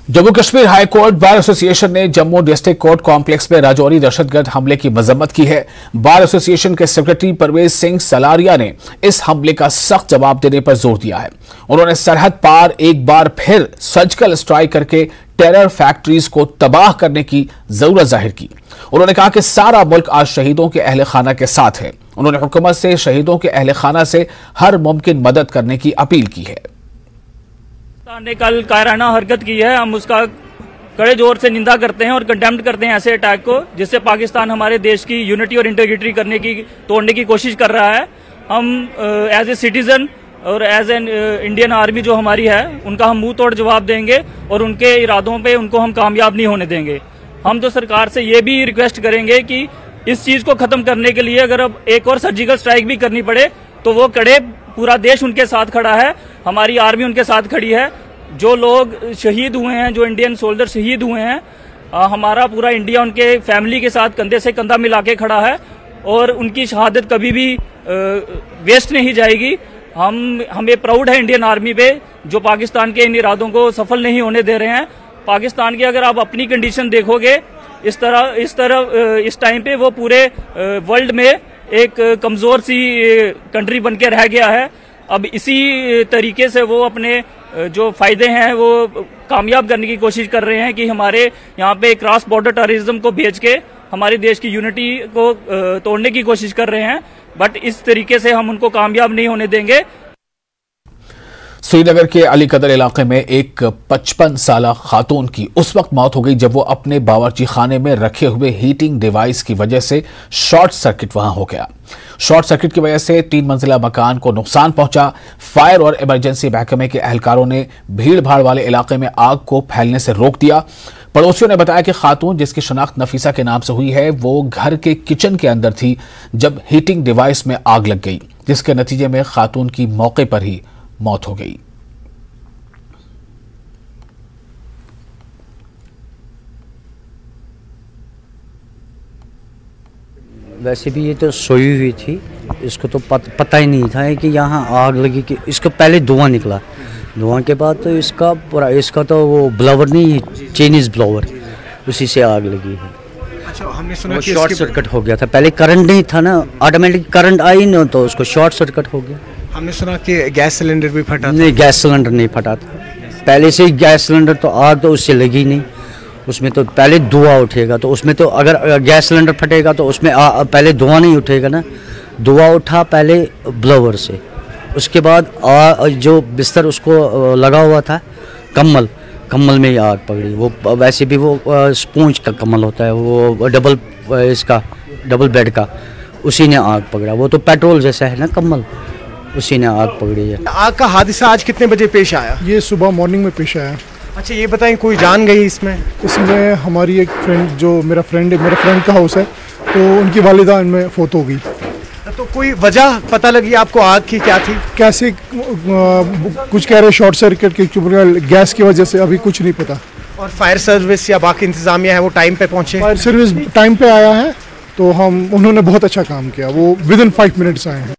Jammu Kashmir high court bar association ने Jammu district court complex में राजौरी दहशतगर्द हमले की मजम्मत की है। बार एसोसिएशन के सेक्रेटरी परवेज सिंह सलारिया ने इस हमले का सख्त जवाब देने पर जोर दिया है। उन्होंने सरहद पार एक बार फिर सर्जिकल स्ट्राइक करके टेरर फैक्ट्रीज को तबाह करने की जरूरत जाहिर की। उन्होंने कहा कि सारा मुल्क आज शहीदों के अहले खाना के साथ है। उन्होंने हुकूमत से शहीदों के अहले खाना से हर मुमकिन मदद करने की अपील की है। ने कल कायराना हरकत की है, हम उसका कड़े जोर से निंदा करते हैं और कंडेम्ड करते हैं ऐसे अटैक को, जिससे पाकिस्तान हमारे देश की यूनिटी और इंटीग्रिटी तोड़ने की कोशिश कर रहा है। हम एज ए सिटीजन और एज एन इंडियन आर्मी जो हमारी है, उनका हम मुंह तोड़ जवाब देंगे और उनके इरादों पे उनको हम कामयाब नहीं होने देंगे। हम तो सरकार से ये भी रिक्वेस्ट करेंगे कि इस चीज को खत्म करने के लिए अगर अब एक और सर्जिकल स्ट्राइक भी करनी पड़े तो वो कड़े, पूरा देश उनके साथ खड़ा है, हमारी आर्मी उनके साथ खड़ी है। जो लोग शहीद हुए हैं, जो इंडियन सोल्जर शहीद हुए हैं, हमारा पूरा इंडिया उनके फैमिली के साथ कंधे से कंधा मिला के खड़ा है और उनकी शहादत कभी भी वेस्ट नहीं जाएगी। हमें प्राउड है इंडियन आर्मी पे, जो पाकिस्तान के इन इरादों को सफल नहीं होने दे रहे हैं। पाकिस्तान की अगर आप अपनी कंडीशन देखोगे, इस टाइम पे वो पूरे वर्ल्ड में एक कमजोर सी कंट्री बन के रह गया है। अब इसी तरीके से वो अपने जो फायदे हैं वो कामयाब करने की कोशिश कर रहे हैं कि हमारे यहाँ पे क्रॉस बॉर्डर टेररिज्म को भेज के हमारे देश की यूनिटी को तोड़ने की कोशिश कर रहे हैं, बट इस तरीके से हम उनको कामयाब नहीं होने देंगे। श्रीनगर के अली कदर इलाके में एक 55 साला खातून की उस वक्त मौत हो गई जब वो अपने बावर्ची खाने में रखे हुए हीटिंग डिवाइस की वजह से शॉर्ट सर्किट वहां हो गया। शॉर्ट सर्किट की वजह से 3 मंजिला मकान को नुकसान पहुंचा। फायर और इमरजेंसी महकमे के एहलकारों ने भीड़ भाड़ वाले इलाके में आग को फैलने से रोक दिया। पड़ोसियों ने बताया कि खातून, जिसकी शनाख्त नफीसा के नाम से हुई है, वो घर के किचन के अंदर थी जब हीटिंग डिवाइस में आग लग गई, जिसके नतीजे में खातून की मौके पर ही मौत हो गई। वैसे भी ये तो सोई हुई थी, इसको तो पता ही नहीं था कि यहाँ आग लगी। कि इसको पहले धुआं निकला, धुआं के बाद तो इसका तो वो ब्लोवर नहीं, चाइनीज ब्लोवर, उसी से आग लगी है। अच्छा, हमने सुना कि शॉर्ट सर्किट हो गया था। पहले करंट नहीं था ना, ऑटोमेटिक करंट आई ना, तो उसको शॉर्ट सर्किट हो गया। हमने सुना कि गैस सिलेंडर भी फटा था। नहीं, गैस सिलेंडर नहीं फटा था। पहले से ही गैस सिलेंडर तो आग तो उससे लगी नहीं, उसमें तो पहले धुआं उठेगा। तो उसमें तो अगर गैस सिलेंडर फटेगा तो उसमें पहले धुआं नहीं उठेगा ना, धुआं उठा पहले ब्लोवर से। उसके बाद जो बिस्तर उसको लगा हुआ था, कम्बल में ही आग पकड़ी। वो वैसे भी वो स्पॉन्ज का कम्बल होता है, वो डबल बेड का, उसी ने आग पकड़ा। वो तो पेट्रोल जैसा है ना कम्बल, उसी ने आग पकड़ी है। आग का हादसा आज कितने बजे पेश आया? ये सुबह मॉर्निंग में पेश आया। अच्छा, ये बताएं, कोई जान गई इसमें? इसमें हमारी एक फ्रेंड, जो मेरा फ्रेंड का हाउस है, तो उनकी वालिदा इनमें फोत हो गई। तो कोई वजह पता लगी आपको आग की क्या थी? कैसे कुछ कह रहे शॉर्ट सर्किट की, गैस की वजह से, अभी कुछ नहीं पता। और फायर सर्विस या बाकी इंतजामिया है वो टाइम पे पहुंचे? फायर सर्विस टाइम पे आया है, तो उन्होंने बहुत अच्छा काम किया, वो विदिन 5 मिनट्स आए हैं।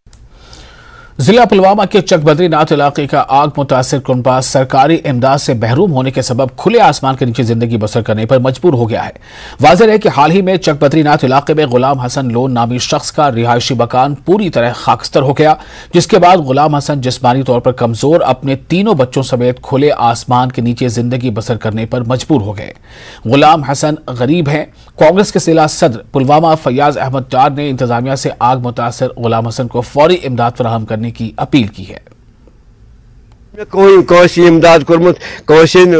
जिला पुलवामा के चक बद्रीनाथ इलाके का आग मुतासिर कुनबा सरकारी इमदाद से महरूम होने के सबब खुले आसमान के नीचे जिंदगी बसर करने पर मजबूर हो गया है। वाज़ेह है कि हाल ही में चक बद्रीनाथ इलाके में गुलाम हसन लोन नामी शख्स का रिहायशी मकान पूरी तरह खाकस्तर हो गया, जिसके बाद गुलाम हसन जिस्मानी तौर पर कमजोर अपने 3 बच्चों समेत खुले आसमान के नीचे जिंदगी बसर करने पर मजबूर हो गए। गुलाम हसन गरीब हैं। कांग्रेस के जिला सदर पुलवामा फैयाज अहमद डार ने इंतजामिया से आग मुतासिर गुलाम हसन को फौरी इमदाद फराहम करने की अपील की है। कोई इमदाद कोर्मुत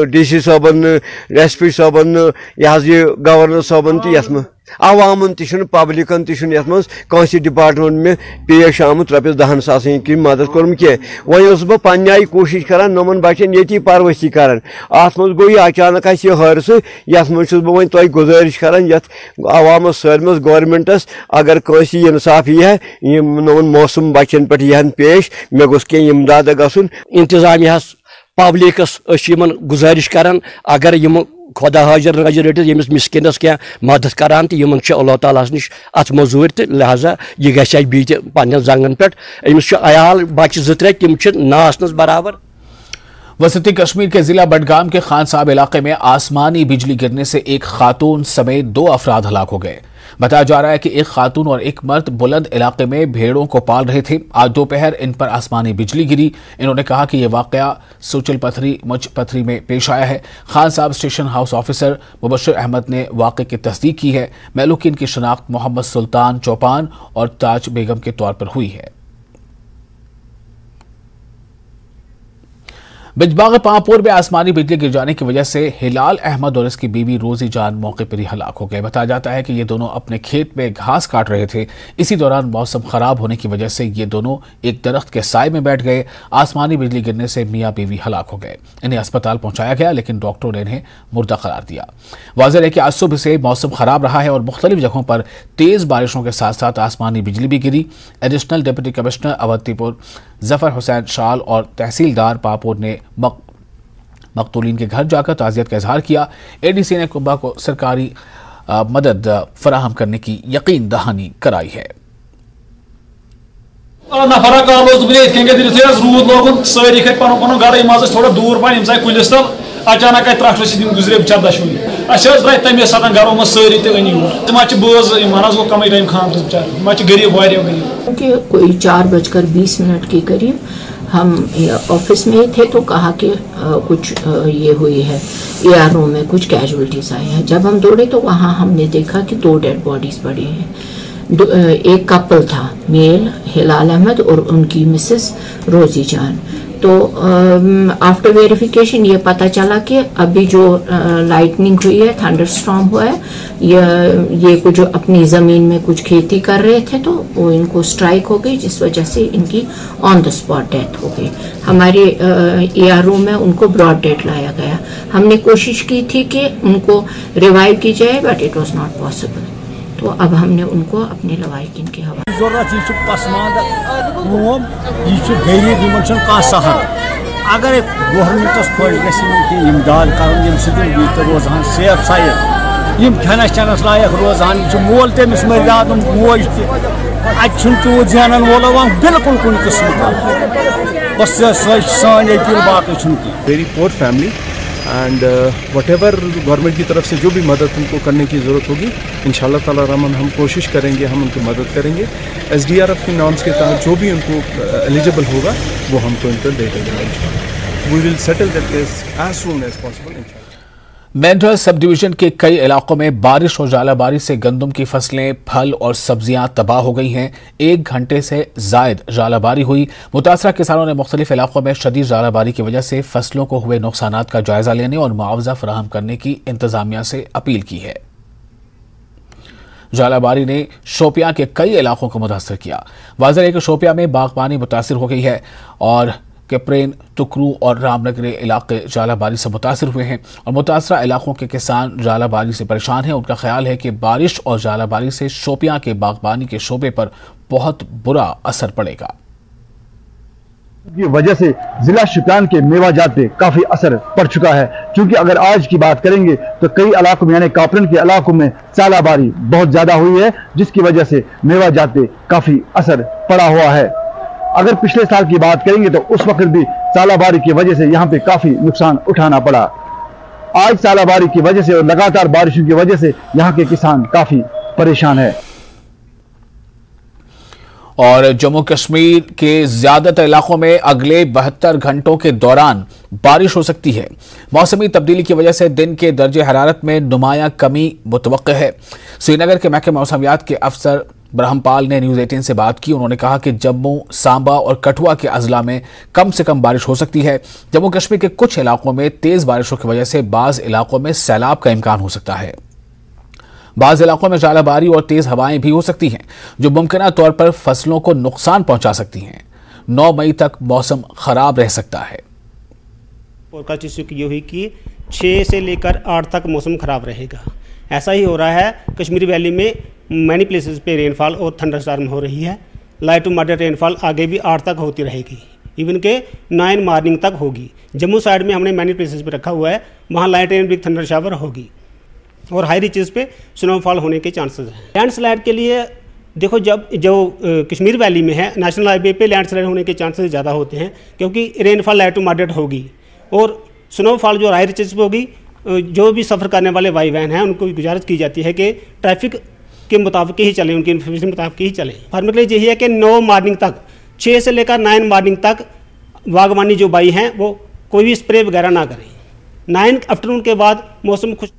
DC साहबन, SP साहबन, यह गवर्नर साहबन तो आवामन तन पब्लिकन तस डिपार्टमेंट में पेश आमुत रपस 10 सास की मदद कोर्म कह। वह बह पन्ने आई कोशिश करान नमन बचन ये परवसी करान। अत मज गो अचानक यह हादसा, यथ मज बह तुम गुजारिश करान यथ अवामस सालमस गवर्नमेंटस अगर कस इंसाफ यह नमन मौसम बचन पे यहन पेश, मे गोस कह इमदाद गसन। इंतजामिया पब्लिकस गुजारिश करान अगर यम खुदा हाजिर नाजिर रटित यमिस मिस्किनस क्या मदद करान तो यमन अल्लाह ताला नश अत मजूर तो लिहाजा यह गि बी पन्न जंगन पे अमिस अयाल बच्चे 2-3 तम नासनस बराबर। वसती कश्मीर के जिला बडगाम के खान साहब इलाके में आसमानी बिजली गिरने से एक खातून समेत 2 अफराद हलाक हो गए। बताया जा रहा है कि एक खातून और एक मर्द बुलंद इलाके में भेड़ों को पाल रहे थे। आज दोपहर इन पर आसमानी बिजली गिरी। इन्होंने कहा कि यह वाकया सुचल पथरी मुच पथरी में पेश आया है। Khan Sahab station house officer Mubashar Ahmed ने वाकये की तस्दीक की है। महलूकीन की शनाख्त मोहम्मद सुल्तान चौपान और ताज बेगम के तौर पर हुई है। बिजबाग पांपोर में आसमानी बिजली गिर जाने की वजह से हिलाल अहमद और इसकी बीवी रोजी जान मौके पर ही हलाक हो गए। बताया जाता है कि ये दोनों अपने खेत में घास काट रहे थे। इसी दौरान मौसम खराब होने की वजह से ये दोनों एक दरख्त के साए में बैठ गए। आसमानी बिजली गिरने से मियां बीवी हलाक हो गए। इन्हें अस्पताल पहुंचाया गया, लेकिन डॉक्टरों ने इन्हें मुर्दा करार दिया। वाज़ेह है कि आज सुबह से मौसम खराब रहा है और मुख्तलिफ जगहों पर तेज बारिशों के साथ साथ आसमानी बिजली भी गिरी। Additional deputy commissioner Awantipur Zafar Hussain Shal और तहसीलदार पापोर ने मकतूलीन के घर जाकर ताज़ियत का इजहार किया। एडीसी ने कुंभा को सरकारी मदद फराहम करने की यकीन दहानी कराई है। रूद लोग सारी खत पन घर मज थोड़ा दूर पन कुलिस तल अचानक त्रह गुजरे बिचार दशवनी अमे तमें सतन घरों में सारी तम बज गो कम टाइम खानस बिचार गरीब वारिया गरीब। कोई 4:20 के करीब हम ऑफिस में ही थे तो कहा कि कुछ ये हुई है, ARO में कुछ कैजुअलिटीज आई हैं। जब हम दौड़े तो वहाँ हमने देखा कि 2 डेड बॉडीज पड़ी हैं। एक कपल था, मेल हिलाल अहमद और उनकी मिसेस रोजी जान। तो आफ्टर वेरिफिकेशन ये पता चला कि अभी जो लाइटनिंग हुई है, थंडरस्टॉर्म हुआ है, ये कुछ अपनी ज़मीन में कुछ खेती कर रहे थे तो वो इनको स्ट्राइक हो गई, जिस वजह से इनकी ऑन द स्पॉट डेथ हो गई। हमारे ARO में उनको ब्रॉड डेड लाया गया। हमने कोशिश की थी कि उनको रिवाइव की जाए, but it was not possible. तो अब हमने उनको अपने लवाहिकीन के हवाले अगर गवर्नमेंटस खोज इमदाद कर रोजान सेफ साइड खनस चनस लायक रोजान मोल तमिस मर्याद मोज तूत जान वोल बिल्कुल कुन किस्म का बस सान अपील बाकी very poor family and whatever government की तरफ से जो भी मदद उनको करने की ज़रूरत होगी इंशाल्लाह ताला रहमान हम कोशिश करेंगे, हम उनकी मदद करेंगे। SDRF की नॉर्म्स के तहत जो भी उनको एलिजिबल होगा वो हमको उनको दे देंगे। We will settle that case as soon as possible इंशाल्लाह। मेंढर सब डिवीजन के कई इलाकों में बारिश और जालाबारी से गंदम की फसलें, फल और सब्जियां तबाह हो गई हैं। 1 घंटे से जायद जालाबारी हुई। मुतासरा किसानों ने मुख्तलिफ इलाकों में शदीद जालाबारी की वजह से फसलों को हुए नुकसानात का जायजा लेने और मुआवजा फराहम करने की इंतजामिया से अपील की है। जालाबारी ने शोपियां के कई इलाकों को मुतासर किया। वाज़ेह है कि शोपियां में बागबानी मुतासर हो गई है और कैप्रेन, टुकरू और रामनगरे इलाके जालाबारी से मुतासर हुए हैं और मुतासरा इलाकों के किसान जालाबारी से परेशान हैं। उनका ख्याल है कि बारिश और जालाबारी से शोपियां के बागबानी के शोबे पर बहुत बुरा असर पड़ेगा। की वजह से जिला शोपियान के मेवा जात पे काफी असर पड़ चुका है, क्योंकि अगर आज की बात करेंगे तो कई इलाकों में यानी कापरन के इलाकों में जालाबारी बहुत ज्यादा हुई है, जिसकी वजह से मेवा जात पे काफी असर पड़ा हुआ है। अगर पिछले साल की बात करेंगे तो उस वक्त भी सालाबारी की वजह से यहाँ पे काफी नुकसान उठाना पड़ा। आज सालाबारी की वजह से और लगातार बारिशों की वजह से यहाँ के किसान काफी परेशान है। और जम्मू कश्मीर के ज्यादातर इलाकों में अगले 72 घंटों के दौरान बारिश हो सकती है। मौसमी तब्दीली की वजह से दिन के दर्जे हरारत में नुमाया कमी मुतवक्किल है। श्रीनगर के महकमे मौसमियात के अफसर ब्रह्मपाल ने न्यूज़ 18 से बात की। उन्होंने कहा कि जम्मू, सांबा और कठुआ के अजला में कम से कम बारिश हो सकती है। जम्मू कश्मीर के कुछ इलाकों में तेज बारिशों की वजह से बाज इलाकों में सैलाब का इम्कान हो सकता है। बाज इलाकों में जालाबारी और तेज हवाएं भी हो सकती हैं, जो मुमकिना तौर पर फसलों को नुकसान पहुंचा सकती हैं। 9 मई तक मौसम खराब रह सकता है। फोरकास्ट ये हुई कि 6 से लेकर 8 तक मौसम खराब रहेगा। ऐसा ही हो रहा है। कश्मीर वैली में मैनी प्लेसेस पे रेनफॉल और थंडरस्टॉर्म हो रही है। लाइट टू मॉडरेट रेनफॉल आगे भी 8 तक होती रहेगी, इवन के 9 मॉर्निंग तक होगी। जम्मू साइड में हमने मैनी प्लेसेस पे रखा हुआ है, वहाँ light and big thunder shower होगी और हाई रिचेस पे स्नोफॉल होने के चांसेस हैं। लैंडस्लाइड के लिए देखो, जो कश्मीर वैली में है, नेशनल हाईवे पे लैंडस्लाइड होने के चांसेस ज़्यादा होते हैं, क्योंकि रेनफॉल लाइट टू मॉडरेट होगी और स्नोफॉल जो हाई दिलचस्प होगी, जो भी सफ़र करने वाले वाई वैन हैं उनको गुजारिश की जाती है कि ट्रैफिक के मुताबिक ही चलें, उनकी इन्फॉर्मेशन के मुताबिक ही चलें। फार्मेट यही है कि 9 मॉर्निंग तक, 6 से लेकर 9 मॉर्निंग तक बागवानी जो बाई हैं वो कोई भी स्प्रे वगैरह ना करें। 9 आफ्टरनून के बाद मौसम खुश